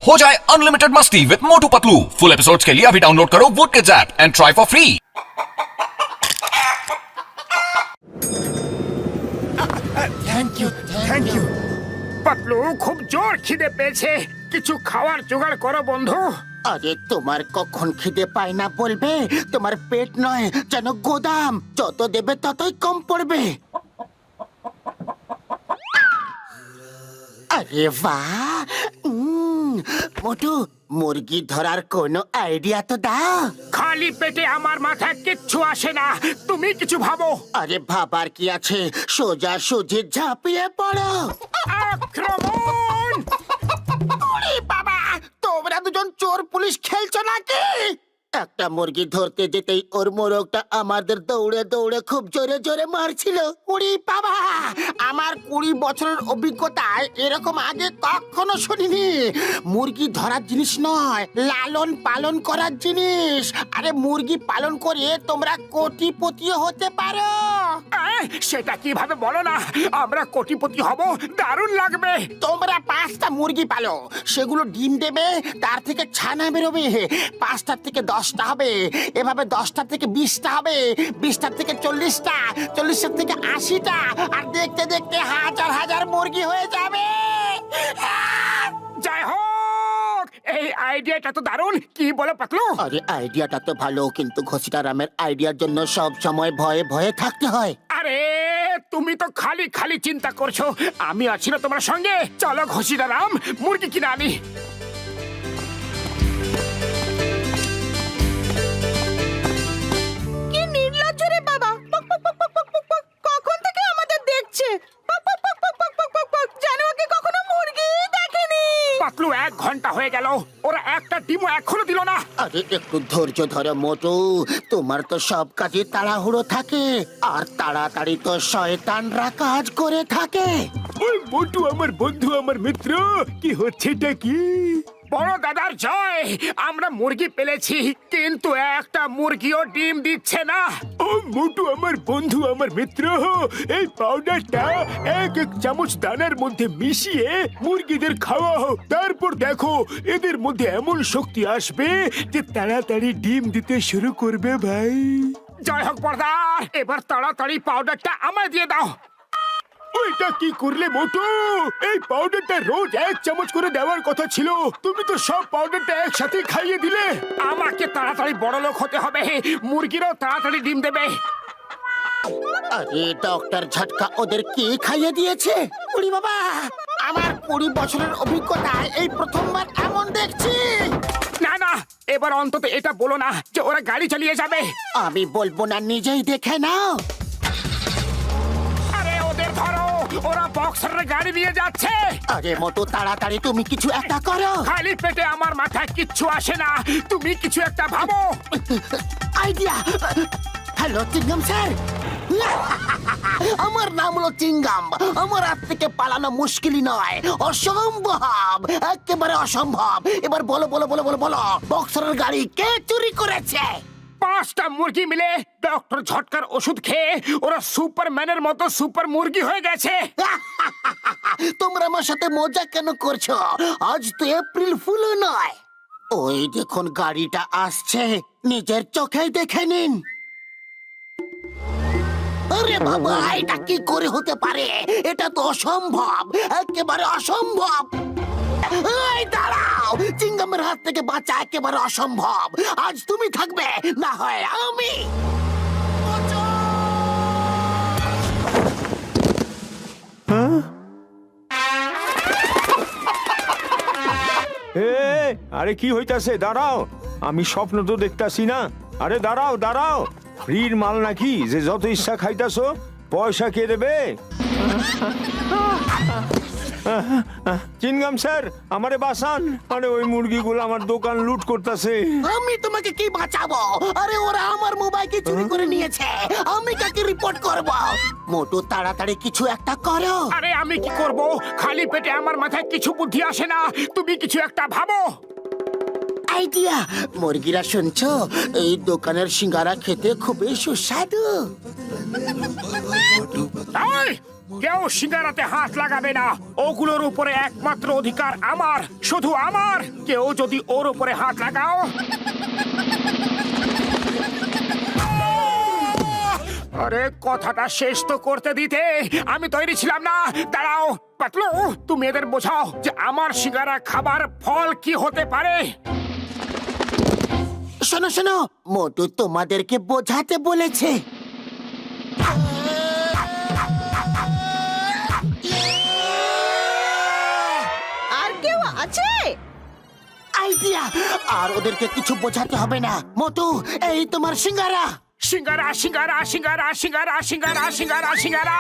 हो जाए अनलिमिटेड मस्ती with Motu Patlu. Full episodes के लिए अभी डाउनलोड करो Voot Kids app and try for free. Thank you Patlu, খুব জোর খিদে পেয়েছে, কিছু খাওয়ার জোগাড় করো বন্ধু। আরে তোমার কখন খিদে পায় না বলবে? তোমার পেট নয় যেন গোদাম, যত দেবে ততই কম পড়বে। আরে বাহ, মোটু মুরগি ধরার কোনো আইডিয়া তো দাও। খালি পেটে আমার মাথায় কিচ্ছু আসে না, তুমি কিছু ভাবো। আরে ভাবার কি আছে, সোজা সুজি ঝাঁপিয়ে পড়ো। আক্রমণ! ওরে বাবা, তোমরা দুজন চোর পুলিশ খেলছো নাকি? একটা মুরগি ধরতে যেতেই ওর মোরগটা আমাদের দৌড়ে দৌড়ে খুব জোরে জোরে মারছিল। ওরে বাবা, আমার 20 বছরের অভিজ্ঞতায় এরকম আগে কখনো শুনিনি। মুরগি ধরার জিনিস নয়, লালন পালন করার জিনিস। আরে মুরগি পালন করে তোমরা কোটিপতিও হতে পারো। সেটা কিভাবে বলো না, আমরা কোটিপতি হব, দারুণ লাগবে। তোমরা 5টা মুরগি পালো, সেগুলো ডিম দেবে, তার থেকে ছানা বেরোবে। 5টার থেকে 10টা হবে, এভাবে 10টা থেকে 20টা হবে, 20টার থেকে 40টা, 40এর থেকে 80টা, আর দেখতে দেখতে হাজার হাজার মুরগি হয়ে যাবে। জয় হোক, এই আইডিয়াটা তো দারুণ, কি বলো পাতলু? আরে আইডিয়াটা তো ভালো, কিন্তু ঘসিটারামের আইডিয়ার জন্য সব সময় ভয়ে ভয়ে থাকতে হয়। আরে তুমি তো খালি খালি চিন্তা করছো, আমি আছি না তোমার সঙ্গে। চলো ঘসিটারাম, মুরগি কিনে আনি। কি নির্লজ্জ রে বাবা! কখন থেকে আমাদের দেখছে? যেন ওকে কখনো মুরগি দেখেনি। পাতলু, 1 ঘন্টা হয়ে গেল, ওরা একটা ডিমও এখনো দিল না। আরে একটু ধৈর্য ধরো মোটু, তোমার তো সব কাজে তাড়াহুড়ো থাকে, আর তাড়াতাড়ি তো শয়তানরা কাজ করে থাকে। ওই মোটু আমার বন্ধু, আমার মিত্র, কি হচ্ছেটা কি? বড় দাদার জয়, আমরা মুরগি পেলেছি, কিন্তু একটা মুরগিও ডিম দিচ্ছে না। ও মোটু আমার বন্ধু, আমার মিত্র, এই পাউডারটা 1 চামচ দানার মধ্যে মিশিয়ে মুরগিদের খাওয়াও, তারপর দেখো এদের মধ্যে এমন শক্তি আসবে যে তাড়াতাড়ি ডিম দিতে শুরু করবে। ভাই জয় হোক বড়দা, এবার তাড়াতাড়ি পাউডারটা আমায় দিয়ে দাও। ওইটা কি করলে মোটু? এই পাউডারটা রোজ 1 চামচ করে দেওয়ার কথা ছিল, তুমি তো সব পাউডারটা একসাথে খাইয়ে দিলে। আমাকে তাড়াতাড়ি বড় লোক হতে হবে, মুরগিরও তাড়াতাড়ি ডিম দেবে। আরে ডক্টর ঝটকা ওদের কি খাইয়ে দিয়েছে? উড়ি বাবা, আমার 20 বছরের অভিজ্ঞতায় এই প্রথমবার এমন দেখছি। না না, এবার অন্তত এটা বলো না যে ওরা গাড়ি চালিয়ে যাবে। আমি বলবো না, নিজেই দেখে নাও। আরে ওদের ধরো, ওরা বক্সারের গাড়ি নিয়ে যাচ্ছে। আরে মোটু তাড়াতাড়ি তুমি কিছু একটা করো। খালি পেটে আমার মাথায় কিচ্ছু আসে না, তুমি কিছু একটা ভাবো। আইডিয়া। হ্যালো চিঙ্গাম স্যার, আমার নাম হলো চিঙ্গাম। আমার হাত থেকে পালানো মুশকিলই নয়, অসম্ভব, একেবারে অসম্ভব। এবার বলো বলো বলো বলো বলো, বক্সারের গাড়ি কে চুরি করেছে? 5টা মুরগি মিলে ডক্টর ঝটকার ওষুধ খেয়ে ওরা সুপারম্যানের মতো সুপার মুরগি হয়ে গেছে। তোমরা আমার সাথে মজা কেন করছো? আজ তো এপ্রিল ফুলও নয়। ওই দেখুন গাড়িটা আসছে, নিজের চোখেই দেখে নিন। আরে বাবা, এটা কি করে হতে পারে? এটা তো অসম্ভব, একেবারে অসম্ভব। এই দাঁড়াও, চিঙ্গামের হাত থেকে বাঁচা একেবারে অসম্ভব। আজ তুমি থাকবে, না হয় আমি। আরে কি হইতাছে? দাঁড়াও, আমি স্বপ্ন তো দেখতাছি না। আরে দাঁড়াও দাঁড়াও, ফ্রির মাল নাকি যে যত ইচ্ছা খাইতাছো? পয়সা কে দেবে? চিনগাম স্যার, আমারে বাঁচান। আরে ওই মুরগিগুলো আমার দোকান লুট করতেছে। আমি তোমাকে কি বাঁচাবো? আরে ওরা আমার মোবাইলকে চুরি করে নিয়েছে, আমি কাকে রিপোর্ট করব? মোটু তাড়াতাড়ি কিছু একটা করো। আরে আমি কি করব? খালি পেটে আমার মাথায় কিছু বুদ্ধি আসে না, তুমি কিছু একটা ভাবো। আইডিয়া। মুরগিরা শুনছো, এই দোকানের সিঙ্গারা খেতে খুবই সুস্বাদু। এই, কেউ সিঙ্গারাতে হাত লাগাবে না। ওগুলোর উপরে একমাত্র অধিকার আমার, শুধু আমার। কেউ যদি ওর উপরে হাত লাগাও, আরে কথাটা শেষ তো করতে দিতে, আমি তৈরি ছিলাম না। দাঁড়াও পাতলু, তুমি এদের বোঝাও যে আমার সিঙ্গারা খাবার ফল কি হতে পারে। শোনো শোনো, মোটু তোমাদেরকে বোঝাতে বলেছে। আর কেউ আছে? আইডিয়া! আর ওদেরকে কিছু বোঝাতে হবে না। মোটু, এই তোমার সিঙ্গারা। সিঙ্গারা সিঙ্গারা সিঙ্গারা সিঙ্গারা সিঙ্গারা সিঙ্গারা সিঙ্গারা